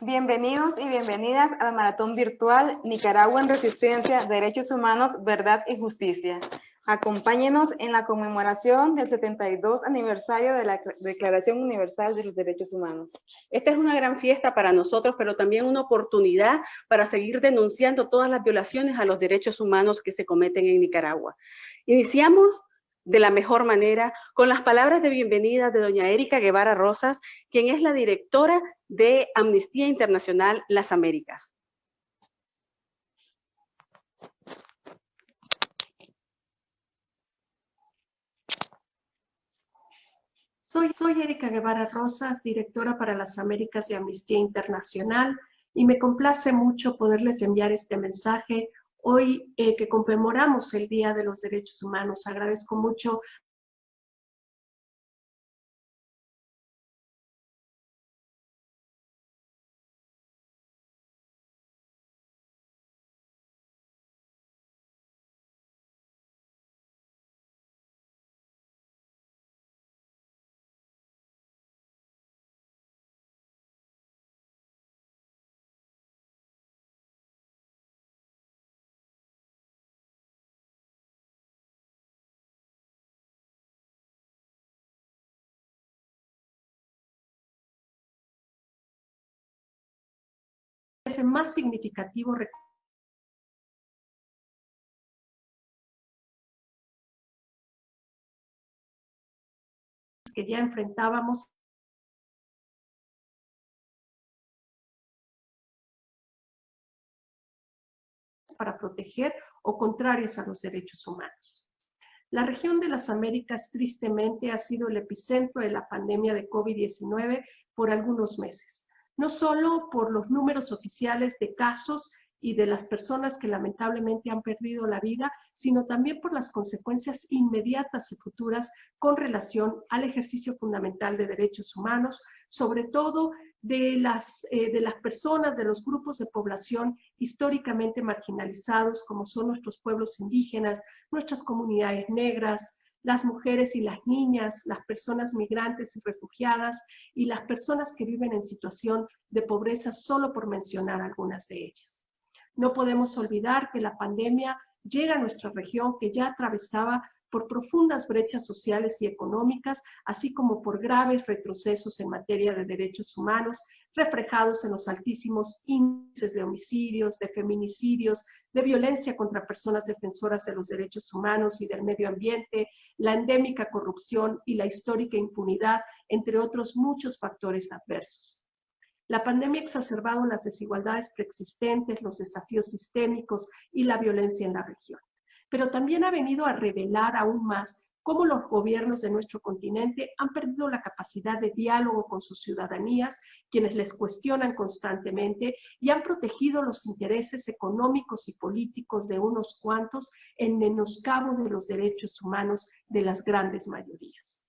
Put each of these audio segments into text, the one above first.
Bienvenidos y bienvenidas al maratón virtual Nicaragua en Resistencia, Derechos Humanos, Verdad y Justicia. Acompáñenos en la conmemoración del 72 aniversario de la Declaración Universal de los Derechos Humanos. Esta es una gran fiesta para nosotros, pero también una oportunidad para seguir denunciando todas las violaciones a los derechos humanos que se cometen en Nicaragua. Iniciamos de la mejor manera con las palabras de bienvenida de doña Erika Guevara Rosas, quien es la directora de Amnistía Internacional Las Américas. Soy Erika Guevara Rosas, directora para las Américas de Amnistía Internacional, y me complace mucho poderles enviar este mensaje hoy que conmemoramos el Día de los Derechos Humanos. Agradezco mucho ese más significativo que ya enfrentábamos para proteger o contrarias a los derechos humanos. La región de las Américas tristemente ha sido el epicentro de la pandemia de COVID-19 por algunos meses, no solo por los números oficiales de casos y de las personas que lamentablemente han perdido la vida, sino también por las consecuencias inmediatas y futuras con relación al ejercicio fundamental de derechos humanos, sobre todo de las personas, de los grupos de población históricamente marginalizados, como son nuestros pueblos indígenas, nuestras comunidades negras, las mujeres y las niñas, las personas migrantes y refugiadas, y las personas que viven en situación de pobreza, solo por mencionar algunas de ellas. No podemos olvidar que la pandemia llega a nuestra región, que ya atravesaba por profundas brechas sociales y económicas, así como por graves retrocesos en materia de derechos humanos, reflejados en los altísimos índices de homicidios, de feminicidios, de violencia contra personas defensoras de los derechos humanos y del medio ambiente, la endémica corrupción y la histórica impunidad, entre otros muchos factores adversos. La pandemia ha exacerbado las desigualdades preexistentes, los desafíos sistémicos y la violencia en la región. Pero también ha venido a revelar aún más cómo los gobiernos de nuestro continente han perdido la capacidad de diálogo con sus ciudadanías, quienes les cuestionan constantemente, y han protegido los intereses económicos y políticos de unos cuantos en menoscabo de los derechos humanos de las grandes mayorías.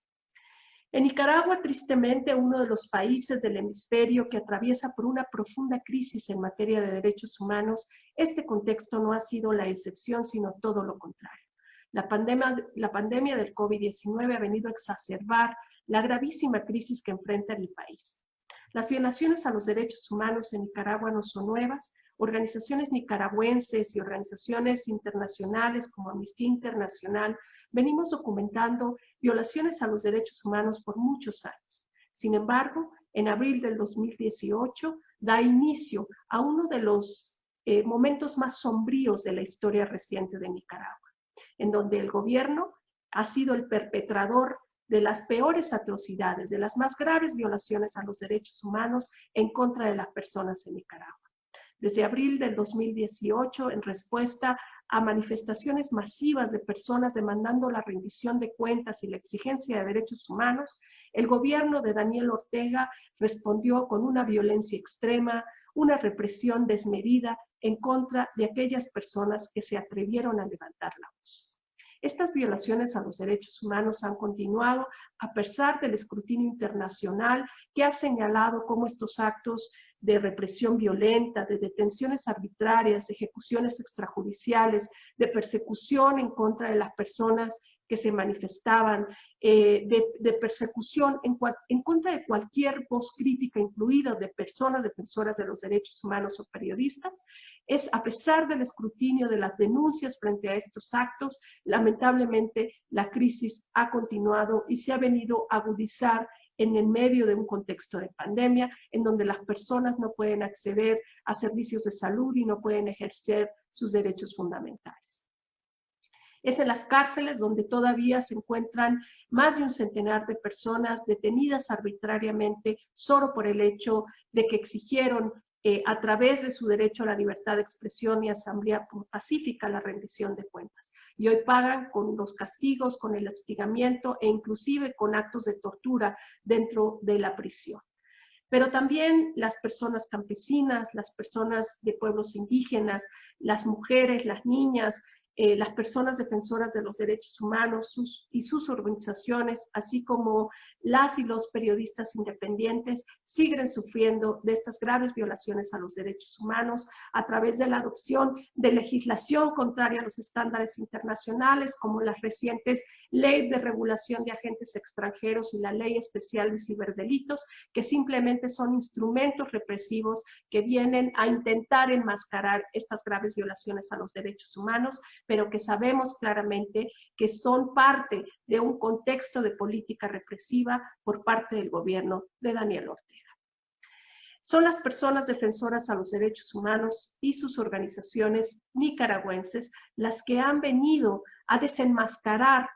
En Nicaragua, tristemente, uno de los países del hemisferio que atraviesa por una profunda crisis en materia de derechos humanos, este contexto no ha sido la excepción, sino todo lo contrario. La pandemia del COVID-19 ha venido a exacerbar la gravísima crisis que enfrenta el país. Las violaciones a los derechos humanos en Nicaragua no son nuevas. Organizaciones nicaragüenses y organizaciones internacionales como Amnistía Internacional venimos documentando violaciones a los derechos humanos por muchos años. Sin embargo, en abril del 2018 da inicio a uno de los momentos más sombríos de la historia reciente de Nicaragua, en donde el gobierno ha sido el perpetrador de las peores atrocidades, de las más graves violaciones a los derechos humanos en contra de las personas en Nicaragua. Desde abril del 2018, en respuesta a manifestaciones masivas de personas demandando la rendición de cuentas y la exigencia de derechos humanos, el gobierno de Daniel Ortega respondió con una violencia extrema, una represión desmedida en contra de aquellas personas que se atrevieron a levantar la voz. Estas violaciones a los derechos humanos han continuado a pesar del escrutinio internacional que ha señalado cómo estos actos de represión violenta, de detenciones arbitrarias, de ejecuciones extrajudiciales, de persecución en contra de las personas que se manifestaban, de persecución en contra de cualquier voz crítica, incluida de personas defensoras de los derechos humanos o periodistas. Es a pesar del escrutinio de las denuncias frente a estos actos, lamentablemente la crisis ha continuado y se ha venido a agudizar en el medio de un contexto de pandemia, en donde las personas no pueden acceder a servicios de salud y no pueden ejercer sus derechos fundamentales. Es en las cárceles donde todavía se encuentran más de un centenar de personas detenidas arbitrariamente solo por el hecho de que exigieron a través de su derecho a la libertad de expresión y asamblea pacífica la rendición de cuentas. Y hoy pagan con los castigos, con el hostigamiento e inclusive con actos de tortura dentro de la prisión. Pero también las personas campesinas, las personas de pueblos indígenas, las mujeres, las niñas, las personas defensoras de los derechos humanos y sus organizaciones, así como las y los periodistas independientes, siguen sufriendo de estas graves violaciones a los derechos humanos a través de la adopción de legislación contraria a los estándares internacionales, como las recientes Ley de Regulación de Agentes Extranjeros y la Ley Especial de Ciberdelitos, que simplemente son instrumentos represivos que vienen a intentar enmascarar estas graves violaciones a los derechos humanos, pero que sabemos claramente que son parte de un contexto de política represiva por parte del gobierno de Daniel Ortega. Son las personas defensoras a los derechos humanos y sus organizaciones nicaragüenses las que han venido a desenmascarar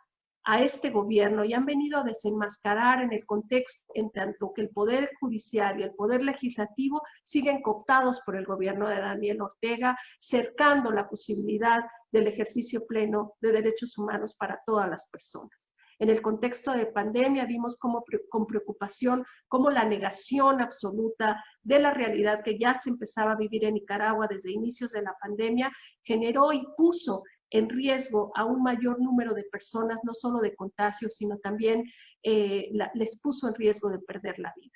a este gobierno y han venido a desenmascarar en el contexto en tanto que el Poder Judicial y el Poder Legislativo siguen cooptados por el gobierno de Daniel Ortega, cercando la posibilidad del ejercicio pleno de derechos humanos para todas las personas. En el contexto de pandemia vimos con preocupación cómo la negación absoluta de la realidad que ya se empezaba a vivir en Nicaragua desde inicios de la pandemia generó y puso en riesgo a un mayor número de personas, no solo de contagios, sino también les puso en riesgo de perder la vida.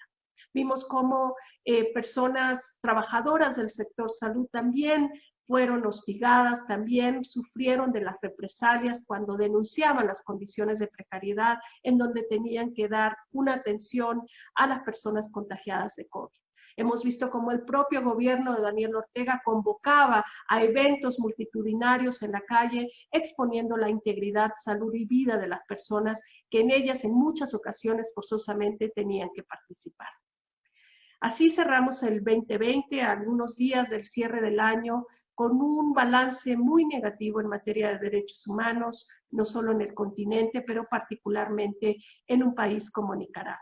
Vimos cómo personas trabajadoras del sector salud también fueron hostigadas, también sufrieron de las represalias cuando denunciaban las condiciones de precariedad en donde tenían que dar una atención a las personas contagiadas de COVID. Hemos visto cómo el propio gobierno de Daniel Ortega convocaba a eventos multitudinarios en la calle, exponiendo la integridad, salud y vida de las personas que en ellas en muchas ocasiones forzosamente tenían que participar. Así cerramos el 2020, a algunos días del cierre del año, con un balance muy negativo en materia de derechos humanos, no solo en el continente, pero particularmente en un país como Nicaragua.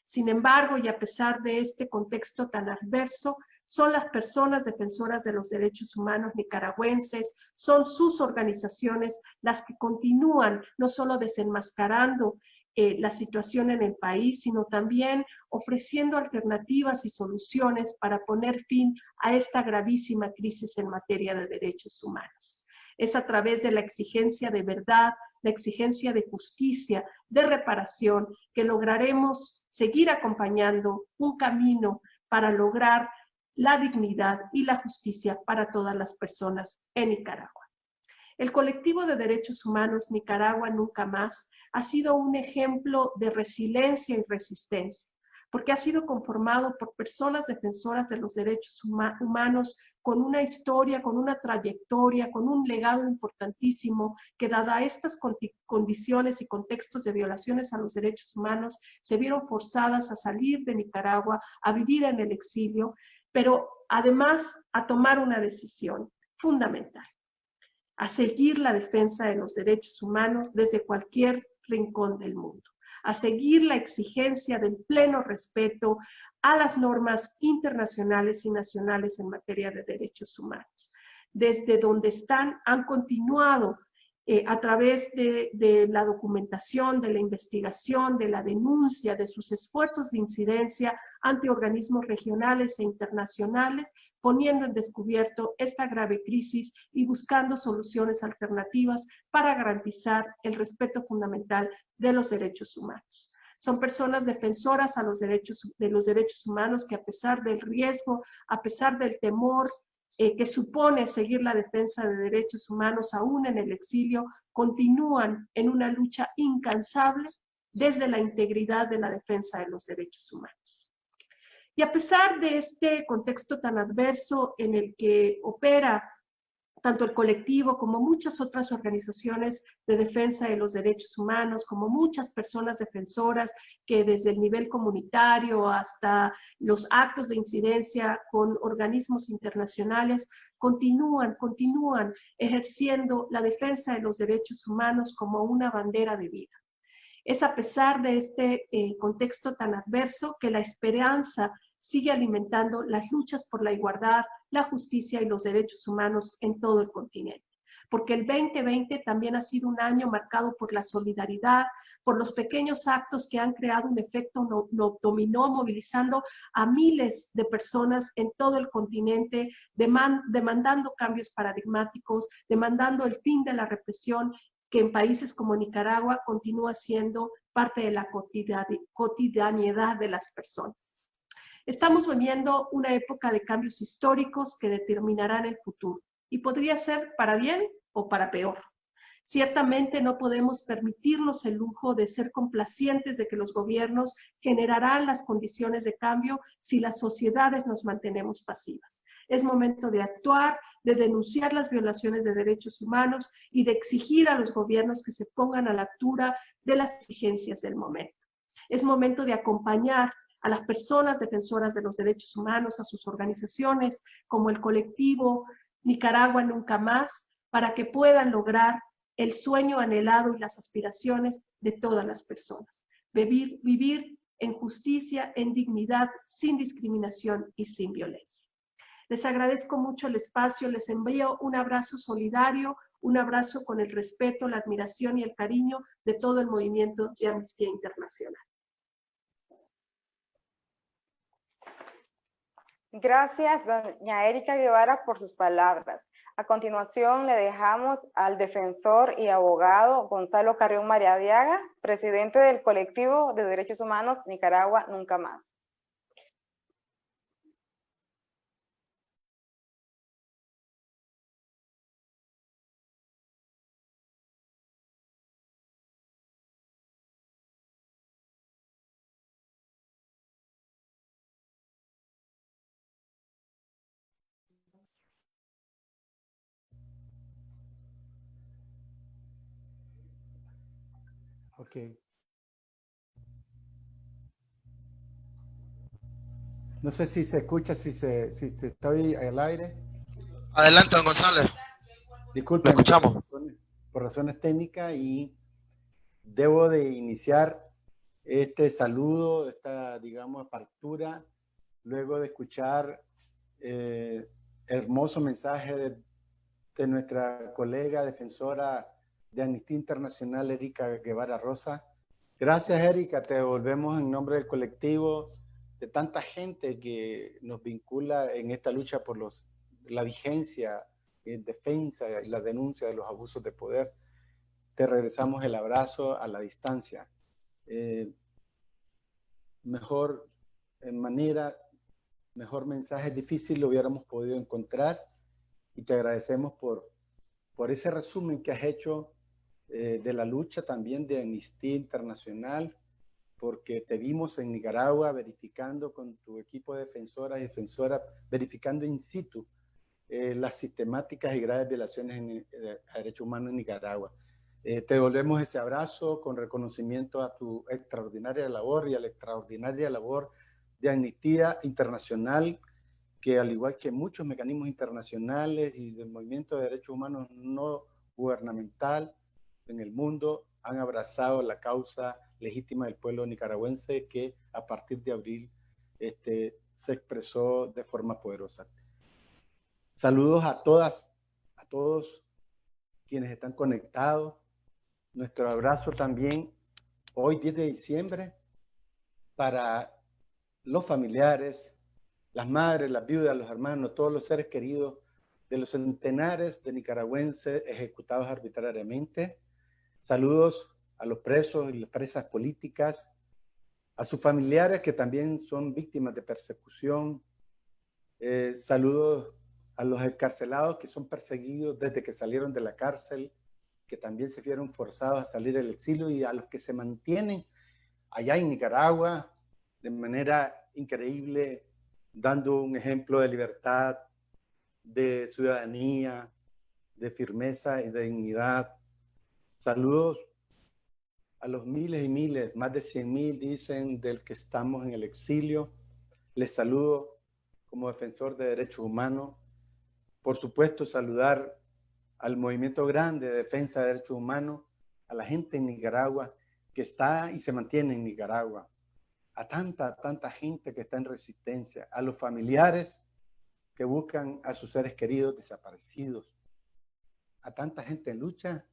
Sin embargo, y a pesar de este contexto tan adverso, son las personas defensoras de los derechos humanos nicaragüenses, son sus organizaciones las que continúan no solo desenmascarando la situación en el país, sino también ofreciendo alternativas y soluciones para poner fin a esta gravísima crisis en materia de derechos humanos. Es a través de la exigencia de verdad, la exigencia de justicia, de reparación, que lograremos seguir acompañando un camino para lograr la dignidad y la justicia para todas las personas en Nicaragua. El colectivo de derechos humanos Nicaragua Nunca Más ha sido un ejemplo de resiliencia y resistencia, porque ha sido conformado por personas defensoras de los derechos humanos con una historia, con una trayectoria, con un legado importantísimo que, dada estas condiciones y contextos de violaciones a los derechos humanos, se vieron forzadas a salir de Nicaragua, a vivir en el exilio, pero además a tomar una decisión fundamental, a seguir la defensa de los derechos humanos desde cualquier rincón del mundo, a seguir la exigencia del pleno respeto a las normas internacionales y nacionales en materia de derechos humanos. Desde donde están, han continuado a través de la documentación, de la investigación, de la denuncia, de sus esfuerzos de incidencia ante organismos regionales e internacionales, poniendo en descubierto esta grave crisis y buscando soluciones alternativas para garantizar el respeto fundamental de los derechos humanos. Son personas defensoras de los derechos humanos que, a pesar del riesgo, a pesar del temor, que supone seguir la defensa de derechos humanos aún en el exilio, continúan en una lucha incansable desde la integridad de la defensa de los derechos humanos. Y a pesar de este contexto tan adverso en el que opera tanto el colectivo como muchas otras organizaciones de defensa de los derechos humanos, como muchas personas defensoras que desde el nivel comunitario hasta los actos de incidencia con organismos internacionales continúan ejerciendo la defensa de los derechos humanos como una bandera de vida. Es a pesar de este contexto tan adverso que la esperanza sigue alimentando las luchas por la igualdad, la justicia y los derechos humanos en todo el continente. Porque el 2020 también ha sido un año marcado por la solidaridad, por los pequeños actos que han creado un efecto dominó, movilizando a miles de personas en todo el continente, demandando cambios paradigmáticos, demandando el fin de la represión que en países como Nicaragua continúa siendo parte de la cotidianidad de las personas. Estamos viviendo una época de cambios históricos que determinarán el futuro y podría ser para bien o para peor. Ciertamente no podemos permitirnos el lujo de ser complacientes de que los gobiernos generarán las condiciones de cambio si las sociedades nos mantenemos pasivas. Es momento de actuar, de denunciar las violaciones de derechos humanos y de exigir a los gobiernos que se pongan a la altura de las exigencias del momento. Es momento de acompañar a las personas defensoras de los derechos humanos, a sus organizaciones como el colectivo Nicaragua Nunca Más, para que puedan lograr el sueño anhelado y las aspiraciones de todas las personas. Vivir en justicia, en dignidad, sin discriminación y sin violencia. Les agradezco mucho el espacio, les envío un abrazo solidario, un abrazo con el respeto, la admiración y el cariño de todo el movimiento de Amnistía Internacional. Gracias, doña Erika Guevara, por sus palabras. A continuación, le dejamos al defensor y abogado Gonzalo Carrión Mariadiaga, presidente del colectivo de derechos humanos Nicaragua Nunca Más. Ok. No sé si se escucha, si estoy al aire. Adelante, don González. Disculpen, lo escuchamos. Por razones técnicas, y debo de iniciar este saludo, esta, digamos, apertura, luego de escuchar hermoso mensaje de nuestra colega defensora de Amnistía Internacional, Erika Guevara Rosa. Gracias, Erika, te devolvemos en nombre del colectivo, de tanta gente que nos vincula en esta lucha por la vigencia, defensa y la denuncia de los abusos de poder. Te regresamos el abrazo a la distancia. Mejor mensaje difícil lo hubiéramos podido encontrar, y te agradecemos por ese resumen que has hecho de la lucha también de Amnistía Internacional, porque te vimos en Nicaragua verificando con tu equipo de defensoras y defensoras, verificando in situ las sistemáticas y graves violaciones a derechos humanos en Nicaragua. Te devolvemos ese abrazo con reconocimiento a tu extraordinaria labor y a la extraordinaria labor de Amnistía Internacional, que al igual que muchos mecanismos internacionales y del movimiento de derechos humanos no gubernamental en el mundo, han abrazado la causa legítima del pueblo nicaragüense, que a partir de abril se expresó de forma poderosa. Saludos a todas, a todos quienes están conectados. Nuestro abrazo también hoy 10 de diciembre para los familiares, las madres, las viudas, los hermanos, todos los seres queridos de los centenares de nicaragüenses ejecutados arbitrariamente. Saludos a los presos y las presas políticas, a sus familiares que también son víctimas de persecución. Saludos a los encarcelados que son perseguidos desde que salieron de la cárcel, que también se vieron forzados a salir del exilio, y a los que se mantienen allá en Nicaragua de manera increíble, dando un ejemplo de libertad, de ciudadanía, de firmeza y de dignidad. Saludos a los miles y miles, más de 100,000 dicen, del que estamos en el exilio. Les saludo como defensor de derechos humanos. Por supuesto, saludar al movimiento grande de defensa de derechos humanos, a la gente en Nicaragua que está y se mantiene en Nicaragua, a tanta gente que está en resistencia, a los familiares que buscan a sus seres queridos desaparecidos, a tanta gente en lucha.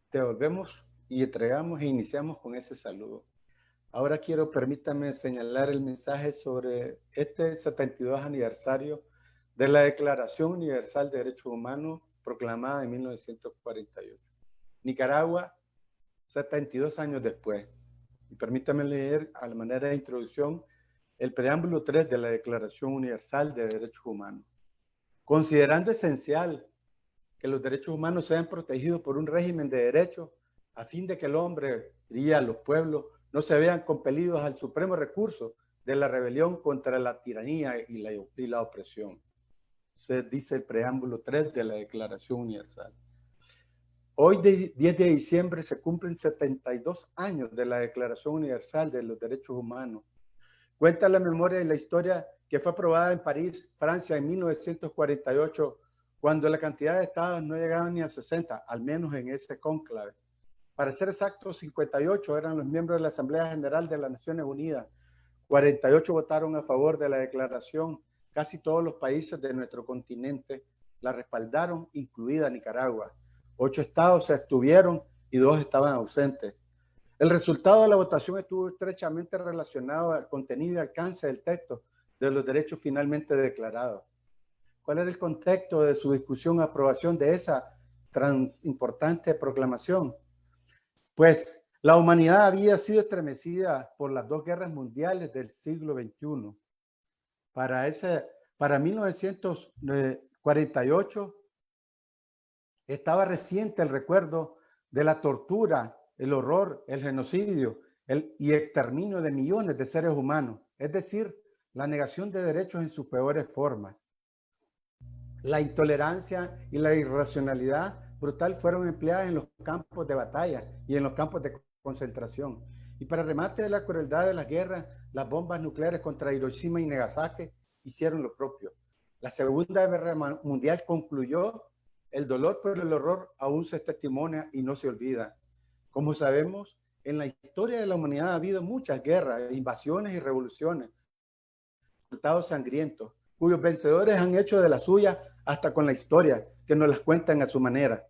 Te volvemos y entregamos e iniciamos con ese saludo. Ahora permítame señalar el mensaje sobre este 72 aniversario de la Declaración Universal de Derechos Humanos proclamada en 1948. Nicaragua, 72 años después. Y permítame leer a la manera de introducción el preámbulo 3 de la Declaración Universal de Derechos Humanos. Considerando esencial que los derechos humanos sean protegidos por un régimen de derechos, a fin de que el hombre, diría los pueblos, no se vean compelidos al supremo recurso de la rebelión contra la tiranía y la opresión. Se dice el preámbulo 3 de la Declaración Universal. Hoy, 10 de diciembre, se cumplen 72 años de la Declaración Universal de los Derechos Humanos. Cuenta la memoria y la historia que fue aprobada en París, Francia, en 1948, cuando la cantidad de estados no llegaba ni a 60, al menos en ese cónclave. Para ser exactos, 58 eran los miembros de la Asamblea General de las Naciones Unidas. 48 votaron a favor de la declaración. Casi todos los países de nuestro continente la respaldaron, incluida Nicaragua. 8 estados se abstuvieron y 2 estaban ausentes. El resultado de la votación estuvo estrechamente relacionado al contenido y alcance del texto de los derechos finalmente declarados. ¿Cuál era el contexto de su discusión y aprobación de esa importante proclamación? Pues la humanidad había sido estremecida por las 2 guerras mundiales del siglo XXI. Para 1948 estaba reciente el recuerdo de la tortura, el horror, el genocidio y exterminio de millones de seres humanos, es decir, la negación de derechos en sus peores formas. La intolerancia y la irracionalidad brutal fueron empleadas en los campos de batalla y en los campos de concentración. Y para remate de la crueldad de las guerras, las bombas nucleares contra Hiroshima y Nagasaki hicieron lo propio. La Segunda Guerra Mundial concluyó. El dolor por el horror aún se testimonia y no se olvida. Como sabemos, en la historia de la humanidad ha habido muchas guerras, invasiones y revoluciones, resultados sangrientos, cuyos vencedores han hecho de la suya hasta con la historia, que nos las cuentan a su manera.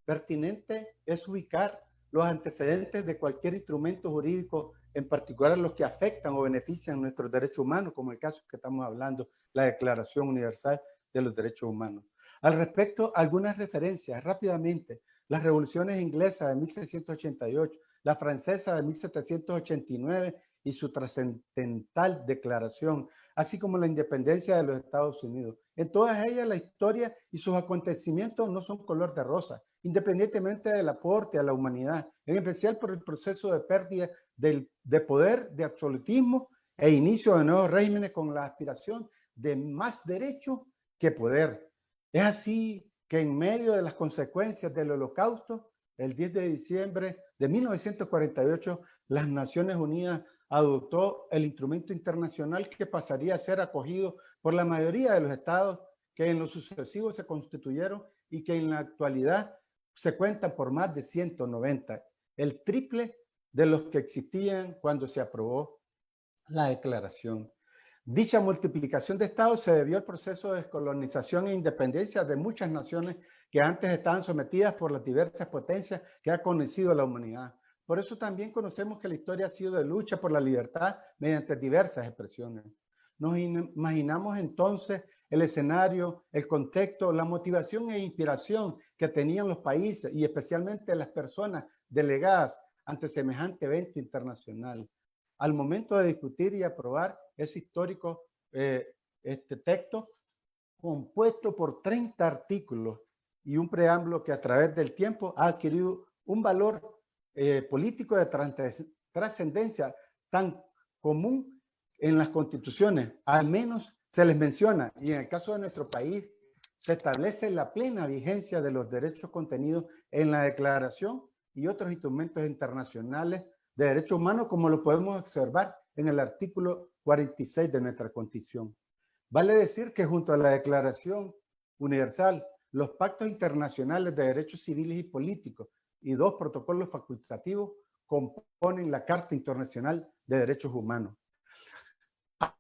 Pertinente es ubicar los antecedentes de cualquier instrumento jurídico, en particular los que afectan o benefician nuestros derechos humanos, como el caso que estamos hablando, la Declaración Universal de los Derechos Humanos. Al respecto, algunas referencias rápidamente. Las revoluciones inglesas de 1688, la francesa de 1789 y su trascendental declaración, así como la independencia de los Estados Unidos. En todas ellas, la historia y sus acontecimientos no son color de rosa, independientemente del aporte a la humanidad, en especial por el proceso de pérdida de poder, de absolutismo e inicio de nuevos regímenes con la aspiración de más derecho que poder. Es así que en medio de las consecuencias del Holocausto, el 10 de diciembre de 1948, las Naciones Unidas adoptó el instrumento internacional que pasaría a ser acogido por la mayoría de los estados que en lo sucesivo se constituyeron y que en la actualidad se cuentan por más de 190, el triple de los que existían cuando se aprobó la declaración. Dicha multiplicación de estados se debió al proceso de descolonización e independencia de muchas naciones que antes estaban sometidas por las diversas potencias que ha conocido la humanidad. Por eso también conocemos que la historia ha sido de lucha por la libertad mediante diversas expresiones. Nos imaginamos entonces el escenario, el contexto, la motivación e inspiración que tenían los países y especialmente las personas delegadas ante semejante evento internacional. Al momento de discutir y aprobar ese histórico texto, compuesto por 30 artículos y un preámbulo que a través del tiempo ha adquirido un valor político de trascendencia tan común en las constituciones. Al menos se les menciona, y en el caso de nuestro país, se establece la plena vigencia de los derechos contenidos en la Declaración y otros instrumentos internacionales de derechos humanos, como lo podemos observar en el artículo 46 de nuestra Constitución. Vale decir que junto a la Declaración Universal, los pactos internacionales de derechos civiles y políticos y 2 protocolos facultativos componen la Carta Internacional de Derechos Humanos.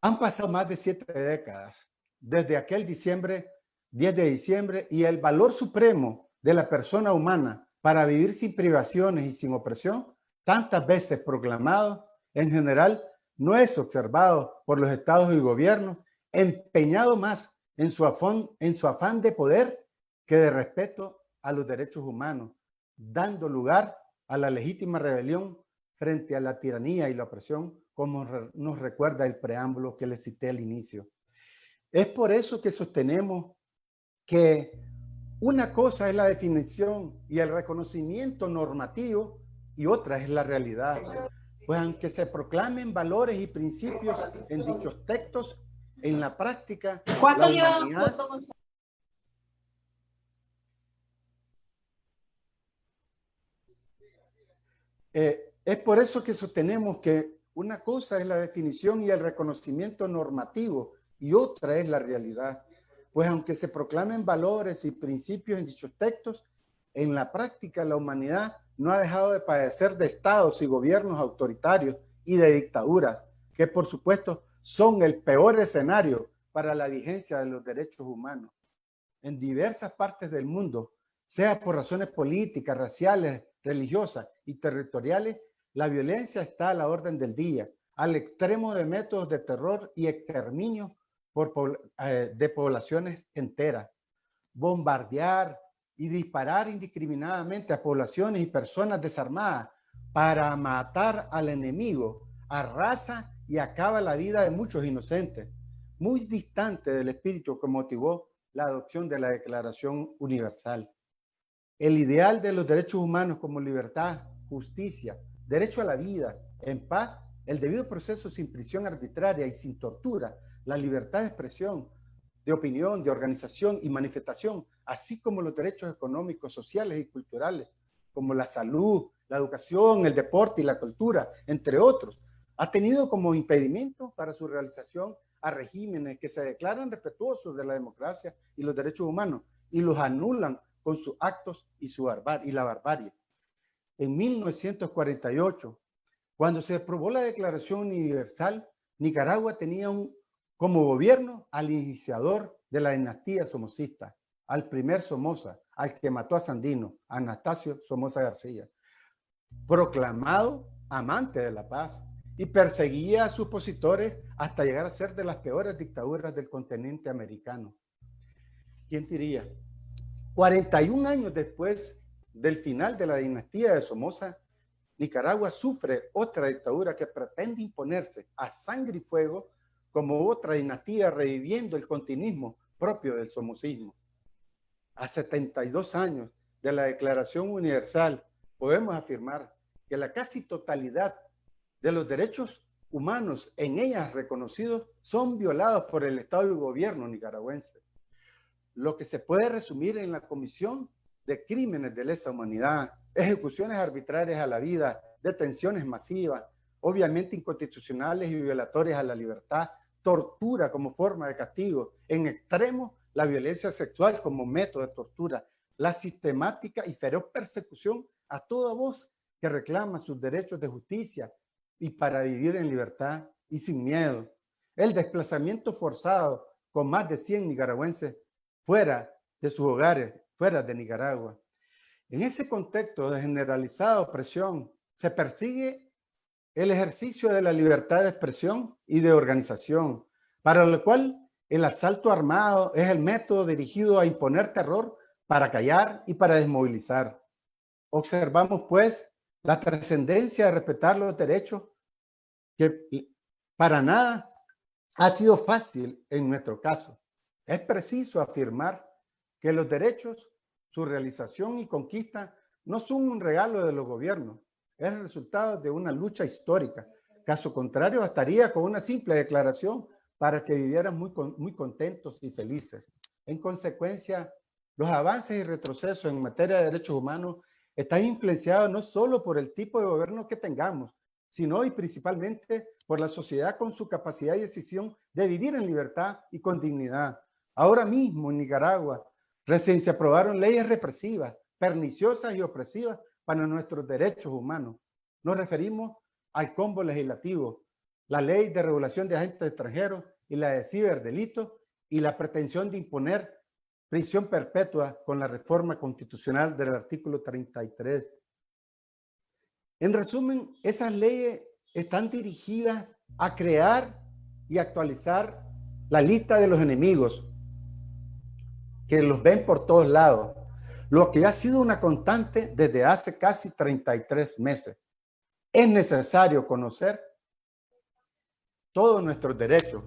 Han pasado más de 7 décadas desde aquel 10 de diciembre, y el valor supremo de la persona humana para vivir sin privaciones y sin opresión, tantas veces proclamado, en general no es observado por los estados y gobiernos, empeñado más en su afán de poder que de respeto a los derechos humanos, dando lugar a la legítima rebelión frente a la tiranía y la opresión, como nos recuerda el preámbulo que les cité al inicio. Es por eso que sostenemos que una cosa es la definición y el reconocimiento normativo y otra es la realidad. Pues aunque se proclamen valores y principios en dichos textos, en la práctica, la humanidad es por eso que sostenemos que una cosa es la definición y el reconocimiento normativo y otra es la realidad. Pues aunque se proclamen valores y principios en dichos textos, en la práctica la humanidad no ha dejado de padecer de estados y gobiernos autoritarios y de dictaduras, que por supuesto son el peor escenario para la vigencia de los derechos humanos. En diversas partes del mundo, sea por razones políticas, raciales, religiosas y territoriales, la violencia está a la orden del día, al extremo de métodos de terror y exterminio de poblaciones enteras. Bombardear y disparar indiscriminadamente a poblaciones y personas desarmadas para matar al enemigo arrasa y acaba la vida de muchos inocentes, muy distante del espíritu que motivó la adopción de la Declaración Universal. El ideal de los derechos humanos como libertad, justicia, derecho a la vida, en paz, el debido proceso sin prisión arbitraria y sin tortura, la libertad de expresión, de opinión, de organización y manifestación, así como los derechos económicos, sociales y culturales, como la salud, la educación, el deporte y la cultura, entre otros, ha tenido como impedimento para su realización a regímenes que se declaran respetuosos de la democracia y los derechos humanos y los anulan con sus actos y la barbarie. En 1948, cuando se aprobó la Declaración Universal, Nicaragua tenía como gobierno al iniciador de la dinastía somocista, al primer Somoza, al que mató a Sandino, Anastasio Somoza García, proclamado amante de la paz, y perseguía a sus opositores hasta llegar a ser de las peores dictaduras del continente americano. ¿Quién diría? 41 años después del final de la dinastía de Somoza, Nicaragua sufre otra dictadura que pretende imponerse a sangre y fuego como otra dinastía, reviviendo el continuismo propio del somocismo. A 72 años de la Declaración Universal, podemos afirmar que la casi totalidad de los derechos humanos en ellas reconocidos son violados por el Estado y el gobierno nicaragüense. Lo que se puede resumir en la comisión de crímenes de lesa humanidad, ejecuciones arbitrarias a la vida, detenciones masivas, obviamente inconstitucionales y violatorias a la libertad, tortura como forma de castigo, en extremo la violencia sexual como método de tortura, la sistemática y feroz persecución a toda voz que reclama sus derechos de justicia y para vivir en libertad y sin miedo, el desplazamiento forzado con más de 100 nicaragüenses fuera de sus hogares, fuera de Nicaragua. En ese contexto de generalizada opresión, se persigue el ejercicio de la libertad de expresión y de organización, para lo cual el asalto armado es el método dirigido a imponer terror para callar y para desmovilizar. Observamos, pues, la trascendencia de respetar los derechos, que para nada ha sido fácil en nuestro caso. Es preciso afirmar que los derechos, su realización y conquista no son un regalo de los gobiernos, es el resultado de una lucha histórica. Caso contrario, bastaría con una simple declaración para que vivieran muy contentos y felices. En consecuencia, los avances y retrocesos en materia de derechos humanos están influenciados no solo por el tipo de gobierno que tengamos, sino y principalmente por la sociedad con su capacidad y decisión de vivir en libertad y con dignidad. Ahora mismo en Nicaragua recién se aprobaron leyes represivas, perniciosas y opresivas para nuestros derechos humanos. Nos referimos al combo legislativo, la ley de regulación de agentes extranjeros y la de ciberdelitos y la pretensión de imponer prisión perpetua con la reforma constitucional del artículo 33. En resumen, esas leyes están dirigidas a crear y actualizar la lista de los enemigos, que los ven por todos lados, lo que ha sido una constante desde hace casi 33 meses. Es necesario conocer todos nuestros derechos,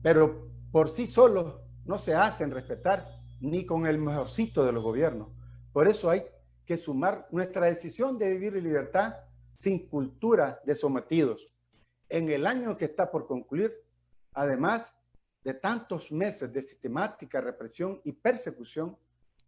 pero por sí solos no se hacen respetar ni con el mejorcito de los gobiernos. Por eso hay que sumar nuestra decisión de vivir en libertad sin cultura de sometidos. En el año que está por concluir, además de tantos meses de sistemática represión y persecución,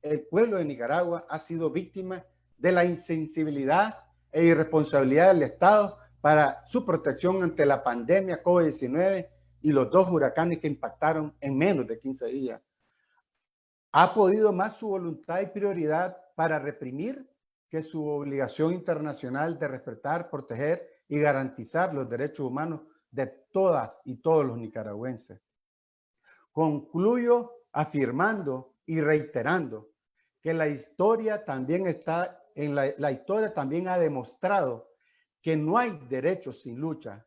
el pueblo de Nicaragua ha sido víctima de la insensibilidad e irresponsabilidad del Estado para su protección ante la pandemia COVID-19 y los 2 huracanes que impactaron en menos de 15 días. Ha podido más su voluntad y prioridad para reprimir que su obligación internacional de respetar, proteger y garantizar los derechos humanos de todas y todos los nicaragüenses. Concluyo afirmando y reiterando que la historia también la historia también ha demostrado que no hay derechos sin lucha.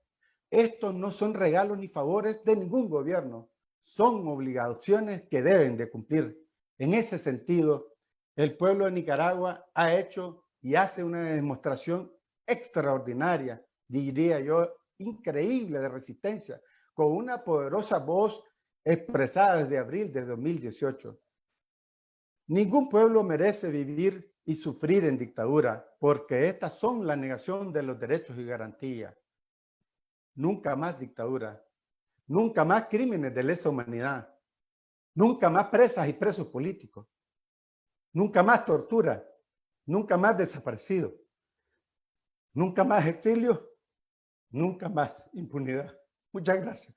Estos no son regalos ni favores de ningún gobierno, son obligaciones que deben de cumplir. En ese sentido, el pueblo de Nicaragua ha hecho y hace una demostración extraordinaria, diría yo, increíble de resistencia, con una poderosa voz expresada desde abril de 2018. Ningún pueblo merece vivir y sufrir en dictadura, porque estas son la negación de los derechos y garantías. Nunca más dictadura, nunca más crímenes de lesa humanidad, nunca más presas y presos políticos, nunca más tortura, nunca más desaparecidos, nunca más exilio, nunca más impunidad. Muchas gracias.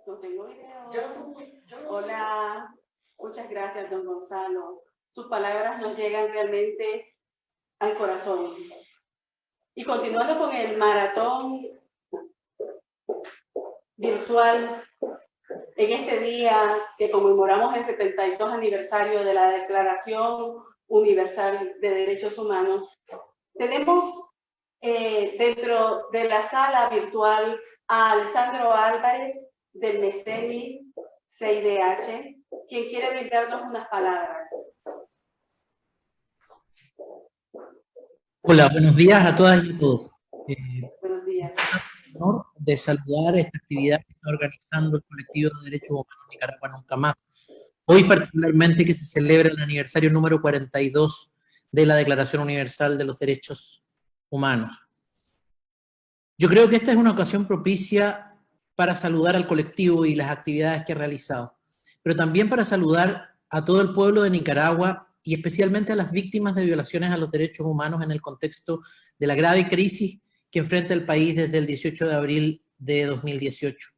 No tengo video. Hola, muchas gracias, don Gonzalo. Sus palabras nos llegan realmente al corazón. Y continuando con el maratón virtual, en este día que conmemoramos el 72 aniversario de la Declaración Universal de Derechos Humanos, tenemos dentro de la sala virtual a Alessandro Álvarez del MECENI CIDH, quien quiere brindarnos unas palabras. Hola, buenos días a todas y a todos. Buenos días. El honor de saludar esta actividad que está organizando el colectivo de derechos humanos Nicaragua Nunca Más. Hoy particularmente que se celebra el aniversario número 42 de la Declaración Universal de los Derechos Humanos. Yo creo que esta es una ocasión propicia para saludar al colectivo y las actividades que ha realizado, pero también para saludar a todo el pueblo de Nicaragua y especialmente a las víctimas de violaciones a los derechos humanos en el contexto de la grave crisis que enfrenta el país desde el 18 de abril de 2018.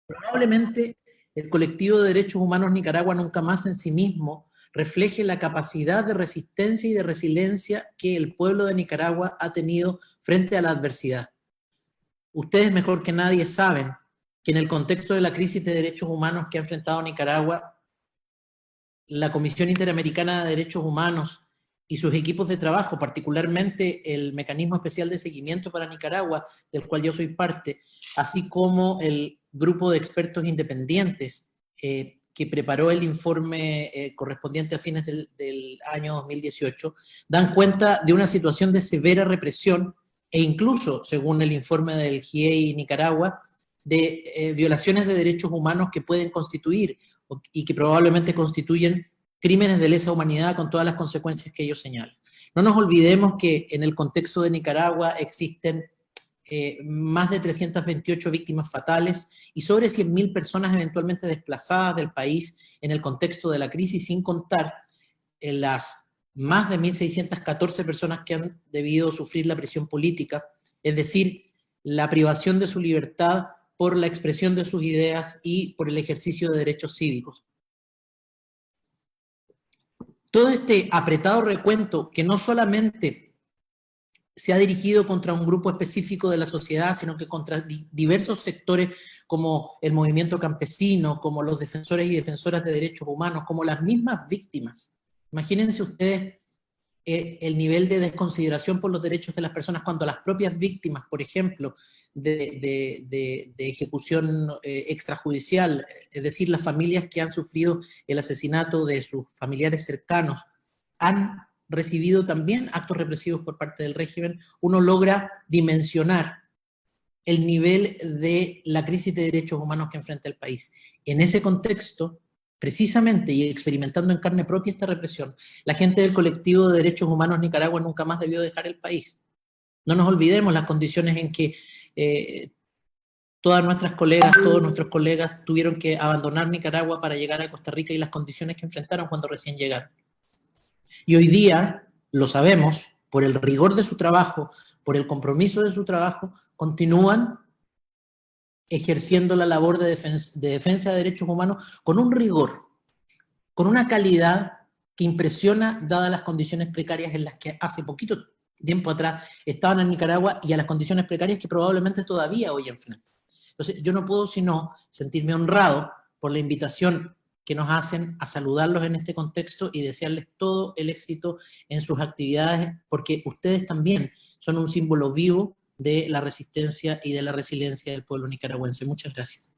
Probablemente el colectivo de derechos humanos Nicaragua Nunca Más en sí mismo refleje la capacidad de resistencia y de resiliencia que el pueblo de Nicaragua ha tenido frente a la adversidad. Ustedes mejor que nadie saben que en el contexto de la crisis de derechos humanos que ha enfrentado Nicaragua, la Comisión Interamericana de Derechos Humanos y sus equipos de trabajo, particularmente el Mecanismo Especial de Seguimiento para Nicaragua, del cual yo soy parte, así como el grupo de expertos independientes que que preparó el informe correspondiente a fines del año 2018, dan cuenta de una situación de severa represión e incluso, según el informe del GIEI Nicaragua, de violaciones de derechos humanos que pueden constituir y que probablemente constituyen crímenes de lesa humanidad con todas las consecuencias que ellos señalan. No nos olvidemos que en el contexto de Nicaragua existen más de 328 víctimas fatales y sobre 100.000 personas eventualmente desplazadas del país en el contexto de la crisis, sin contar en las más de 1.614 personas que han debido sufrir la prisión política, es decir, la privación de su libertad por la expresión de sus ideas y por el ejercicio de derechos cívicos. Todo este apretado recuento, que no solamente se ha dirigido contra un grupo específico de la sociedad, sino que contra diversos sectores como el movimiento campesino, como los defensores y defensoras de derechos humanos, como las mismas víctimas. Imagínense ustedes el nivel de desconsideración por los derechos de las personas cuando las propias víctimas, por ejemplo, de ejecución extrajudicial, es decir, las familias que han sufrido el asesinato de sus familiares cercanos, han recibido también actos represivos por parte del régimen, uno logra dimensionar el nivel de la crisis de derechos humanos que enfrenta el país. En ese contexto, precisamente, y experimentando en carne propia esta represión, la gente del colectivo de derechos humanos Nicaragua nunca más debió dejar el país. No nos olvidemos las condiciones en que todas nuestras colegas, todos nuestros colegas tuvieron que abandonar Nicaragua para llegar a Costa Rica y las condiciones que enfrentaron cuando recién llegaron. Y hoy día, lo sabemos, por el rigor de su trabajo, por el compromiso de su trabajo, continúan ejerciendo la labor de defensa de derechos humanos con un rigor, con una calidad que impresiona, dadas las condiciones precarias en las que hace poquito tiempo atrás estaban en Nicaragua y a las condiciones precarias que probablemente todavía hoy enfrentan. Entonces, yo no puedo sino sentirme honrado por la invitación que nos hacen a saludarlos en este contexto y desearles todo el éxito en sus actividades, porque ustedes también son un símbolo vivo de la resistencia y de la resiliencia del pueblo nicaragüense. Muchas gracias.